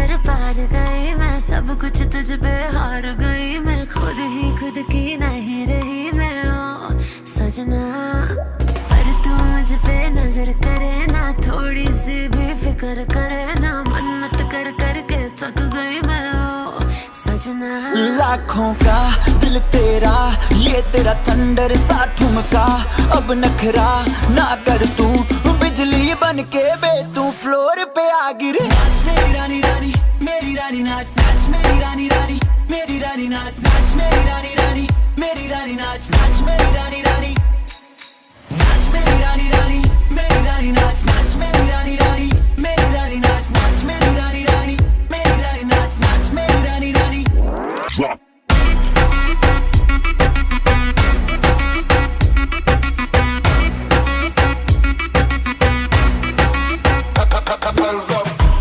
समंदर पार गई मैं, सब कुछ तुझ पे हार गई मैं, खुद ही खुद की नहीं रही मैं ओ सजना। पर तू मुझ पे नजर करे ना, थोड़ी सी भी फिक्र करे ना, मन्नत कर करके थक गई मैं ओ सजना। लाखों का दिल तेरा, ये तेरा थंडर सा ठुमका, अब नखरा ना कर तू, बिजली बन के बे तू फ्लोर पे आ गिरे। मेरी रानी रानी मेरी रानी नाच नाच, मेरी रानी रानी मेरी रानी नाच नाच, मेरी रानी रानी मेरी रानी नाच नाच, मेरी रानी रानी नाच, मेरी रानी रानी मेरी रानी नाच नाच, मेरी रानी रानी मेरी रानी नाच नाच, मेरी रानी रानी मेरी रानी नाच नाच, मेरी रानी रानी drop।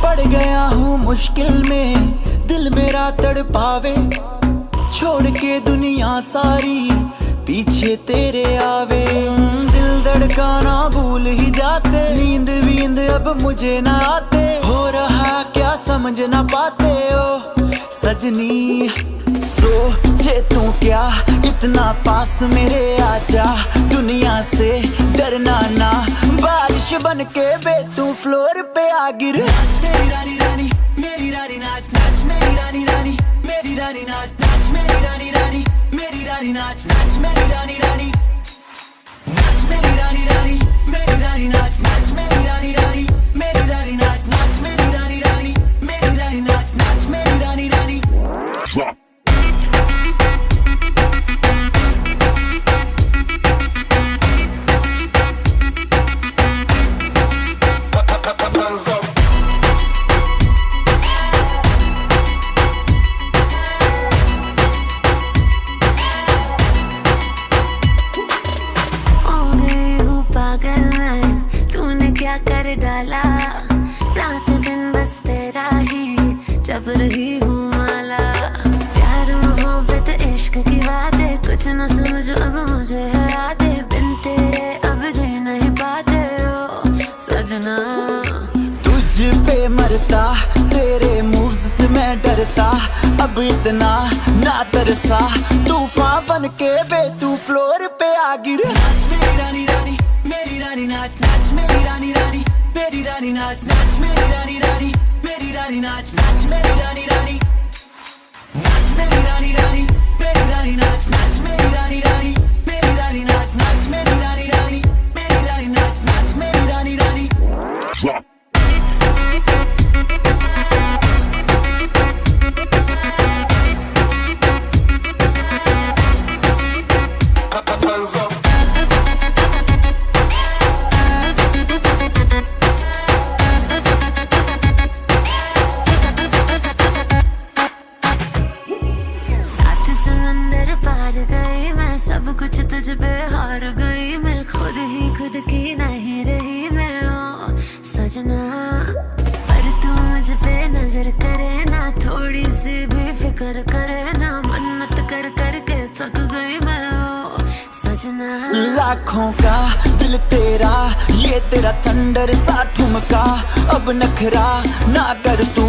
पड़ गया हूँ मुश्किल में, दिल मेरा तड़पावे, छोड़ के दुनिया सारी पीछे तेरे आवे। दिल धड़काना भूल ही जाते, नींद वींद अब मुझे ना आते, हो रहा क्या समझ ना पाते ओ सजनी। सोचे तू क्या इतना पास मेरे आजा, दुनिया से डरना ना, बारिश बन के बे तू फ्लोर पे आ गिर। मेरी रानी रानी मेरी रानी नाच नाच, मेरी रानी रानी मेरी रानी नाच नाच, मेरी रानी रानी मेरी रानी नाच नाच, मेरी रानी रानी नाच, मेरी रानी रानी मेरी रानी नाच नाच, मेरी रानी रानी मेरी रानी नाच नाच, मेरी रानी रानी मेरी रानी नाच नाच, मेरी रानी रानी drop। क्या कर डाला, रात दिन बस तेरा ही जब रही हूँ माला। प्यार मोहब्बत इश्क की बातें कुछ न समझो अब मुझे है आते, बिन तेरे अब जी नहीं पाते ओ सजना। तुझ पे मरता, तेरे मूव्स से मैं डरता, अब इतना ना तरसा, तूफान बन के बे तू फ्लोर पे आ गिर। मेरी रानी रानी मेरी रानी नाच नाच, मेरी रानी रानी मेरी रानी नाच नाच, मेरी रानी रानी मेरी रानी नाच नाच, मेरी रानी रानी नाच, मेरी रानी रानी मेरी रानी नाच नाच, मेरी रानी रानी मेरी रानी नाच नाच, मेरी रानी रानी मेरी रानी नाच नाच, मेरी रानी रानी drop। समंदर पार गई मैं, सब कुछ तुझ पे हार गई मैं, खुद ही खुद की नहीं रही मैं ओ सजना। पर तू मुझ पे नजर करे ना, थोड़ी सी भी फिक्र करे ना, मन्नत कर करके थक गई मैं ओ सजना। लाखों का दिल तेरा, ये तेरा थंडर सा ठुमका, अब नखरा ना कर तू,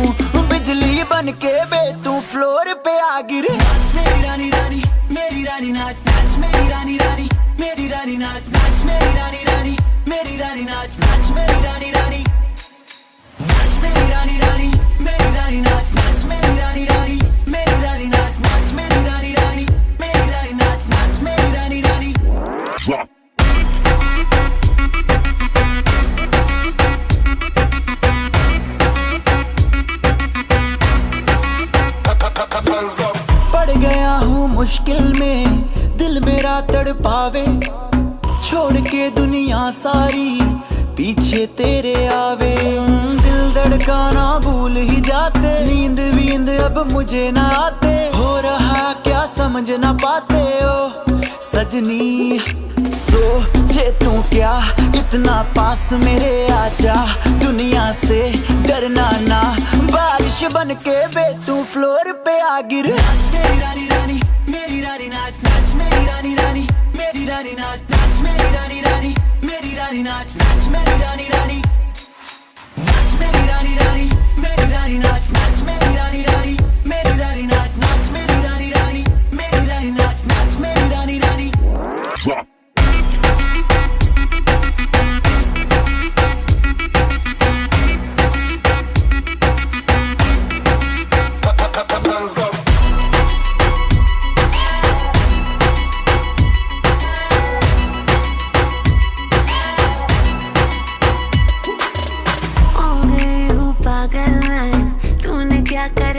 बिजली बन के बे तू फ्लोर पे आ गिरे। मेरी रानी रानी मेरी रानी नाच नाच, मेरी रानी रानी मेरी रानी नाच नाच, मेरी रानी रानी मेरी रानी नाच नाच, मेरी रानी रानी नाच, मेरी रानी रानी मेरी रानी नाच नाच, मेरी रानी रानी मेरी रानी नाच नाच, मेरी रानी रानी मेरी रानी नाच नाच, मेरी रानी रानी drop। पड़ गया हूँ मुश्किल में, दिल मेरा तड़पावे, छोड़ के दुनिया सारी पीछे तेरे आवे। दिल धड़काना भूल ही जाते, नींद वींद अब मुझे ना आते, हो रहा क्या समझ ना पाते ओ सजनी। सोचे तू क्या इतना पास मेरे आजा, दुनिया से डरना ना, बारिश बन के बे तू फ्लोर पे आ गिर। मेरी रानी रानी मेरी रानी नाच नाच, मेरी रानी रानी मेरी रानी नाच नाच, मेरी रानी रानी मेरी रानी नाच नाच, मेरी रानी रानी नाच, मेरी रानी रानी मेरी रानी नाच नाच।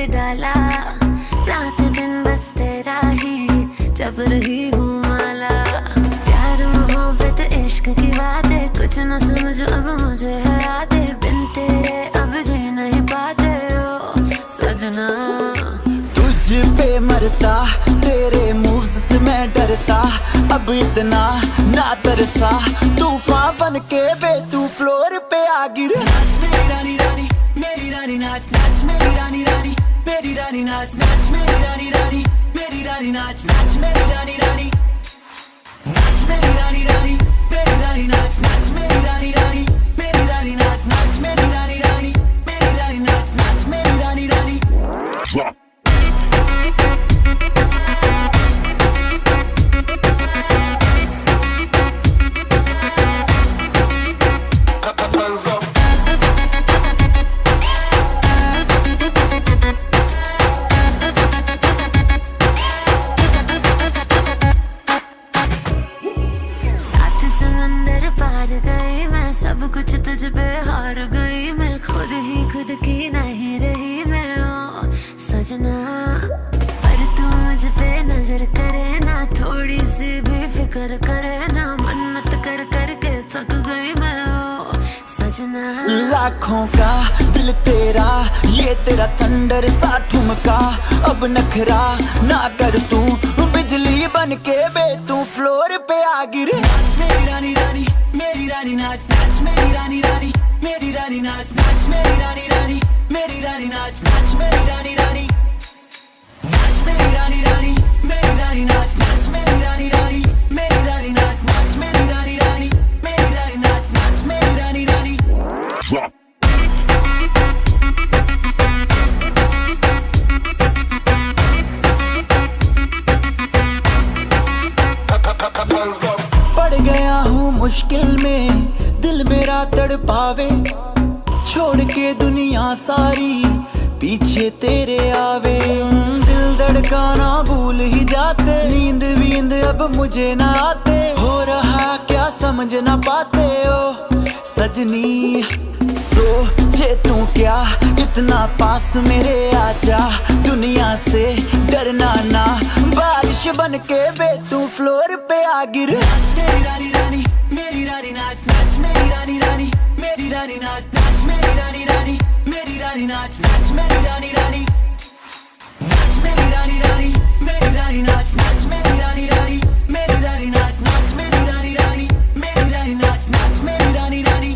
कर डाला, रात दिन बस तेरा ही जब रही हूँ माला। प्यार मोहब्बत इश्क की बातें कुछ न समझ अब मुझे है आते, बिन तेरे अब जी नहीं पाते हो सजना। तुझ पे मरता तेरे मूव्स से मैं डरता, अब इतना ना तरसा, तूफान बन के बे तू फ्लोर पे आ गिर। नाच मेरी रानी रानी, मेरी रानी नाच नाच मेरी रानी रानी, मेरी रानी नाच नाच मेरी रानी रानी, मेरी रानी नाच नाच मेरी रानी रानी, नाच मेरी रानी रानी, मेरी रानी नाच नाच मेरी रानी रानी, मेरी रानी नाच नाच मेरी रानी रानी, मेरी रानी नाच नाच मेरी रानी रानी। सात समंदर पार गई मैं, सब कुछ तुझ पे हार गई मैं, खुद ही खुद की नहीं रही मैं ओ सजना। पर तू मुझ पे नजर करे ना, थोड़ी सी भी फिक्र करे ना, मन्नत कर कर के थक गई मैं ओ सजना। लाखों का दिल तेरा, ये तेरा थंडर सा ठुमका, अब नखरा ना कर तू, बिजली बन के बे तू फ्लोर पे आ गिर। नाच मेरी रानी रानी, मेरी रानी नाच नाच मेरी रानी रानी, मेरी रानी नाच नाच मेरी रानी रानी, मेरी रानी नाच नाच मेरी रानी रानी, नाच मेरी रानी रानी, मेरी रानी नाच नाच मेरी रानी रानी, मेरी रानी नाच नाच मेरी रानी रानी, मेरी रानी नाच नाच मेरी रानी रानी। पड़ गया हूँ मुश्किल में, दिल मेरा तड़पावे, छोड़ के दुनिया सारी पीछे तेरे आवे। दिल धड़काना भूल ही जाते, नींद वींद अब मुझे ना आते, हो रहा क्या समझ ना पाते हो सजनी। सोचे तू क्या इतना पास मेरे आजा, दुनिया से डरना ना, बारिश बन के बे तू फ्लोर पे आ गिर। नाच मेरी रानी रानी, मेरी रानी नाच नाच मेरी रानी रानी, मेरी रानी नाच नाच मेरी रानी रानी, मेरी रानी नाच नाच मेरी रानी रानी, नाच मेरी रानी रानी, मेरी रानी नाच नाच मेरी रानी रानी, मेरी रानी नाच नाच मेरी रानी रानी, मेरी रानी नाच नाच मेरी रानी रानी।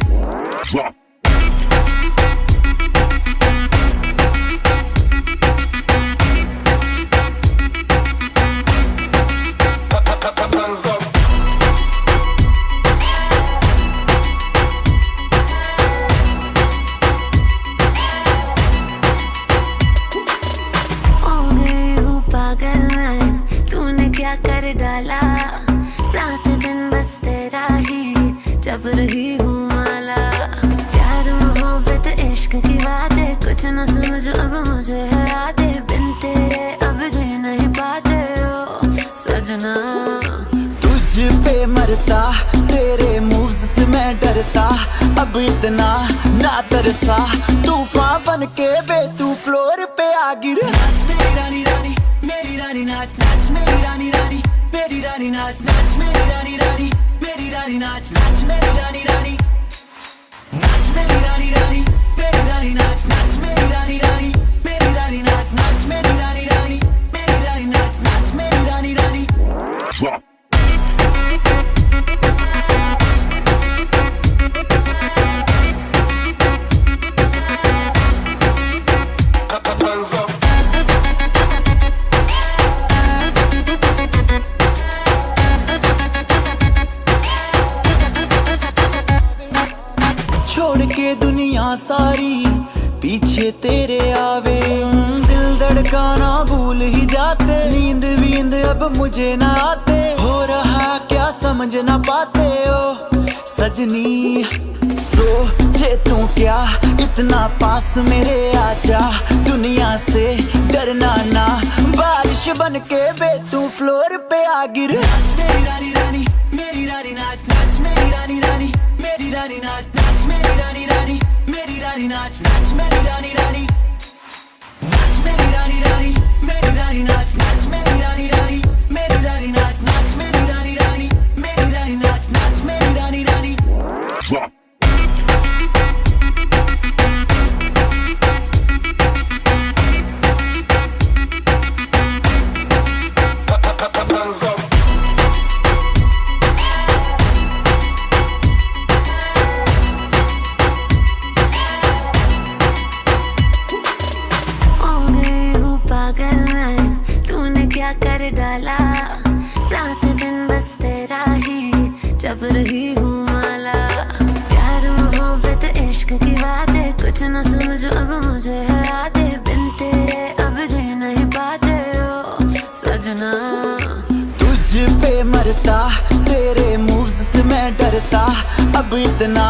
कर डाला, रात दिन बस तेरा ही जब रही हूँ माला। प्यार मोहब्बत इश्क की बातें कुछ न समझ अब मुझे है आते, बिन तेरे अब जी नहीं पाते हो सजना। तुझ पे मरता तेरे मूव्स से मैं डरता, अब इतना ना तरसा, तूफान बन के बे तू फ्लोर पे आ गिर। नाच मेरी रानी रानी, मेरी रानी नाच नाच मेरी रानी रानी, मेरी रानी नाच नाच मेरी रानी रानी, मेरी रानी नाच नाच मेरी रानी रानी, नाच मेरी रानी रानी, मेरी रानी नाच नाच मेरी रानी रानी, मेरी रानी नाच नाच मेरी रानी रानी, मेरी रानी नाच नाच मेरी रानी रानी। छोड़ के दुनिया सारी पीछे तेरे आवे। दिल धड़काना भूल ही जाते, नींद वींद अब मुझे ना आते, हो रहा क्या समझ ना पाते हो सजनी। सोचे तू क्या इतना पास मेरे आजा, दुनिया से डरना ना, बारिश बन के बे तू फ्लोर पे आ गिर। नाच मेरी रानी रानी, मेरी रानी नाच नाच मेरी रानी रानी, मेरी रानी नाच नाच मेरी रानी रानी, मेरी रानी नाच नाच मेरी रानी रानी, नाच मेरी रानी नाच नाच मेरी रानी रानी मेरी रानी नाच नाच मेरी रानी रानी मेरी रानी नाच नाच मेरी रानी रानी हो गई हूँ पागल मैं, तूने क्या कर डाला। रात दिन बस तेरा ही जब रही हूँ माला। प्यार मोहब्बत इश्क की बातें कुछ न समझो अब मुझे है आते। बिन तेरे अब जी नहीं पाते हो सजना। तुझ पे मरता तेरे मूव्स से मैं डरता। अब इतना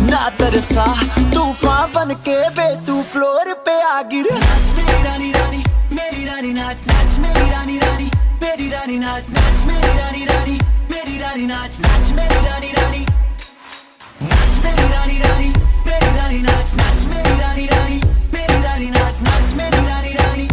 ना तरसा, तूफान बन के बे तू फ्लोर पे आ गिर। नाच मेरी रानी रानी मेरी रानी नाच नाच मेरी रानी रानी मेरी रानी नाच नाच मेरी रानी रानी मेरी रानी नाच नाच मेरी रानी रानी नाच मेरी रानी रानी मेरी रानी नाच नाच मेरी रानी रानी मेरी रानी नाच नाच मेरी रानी रानी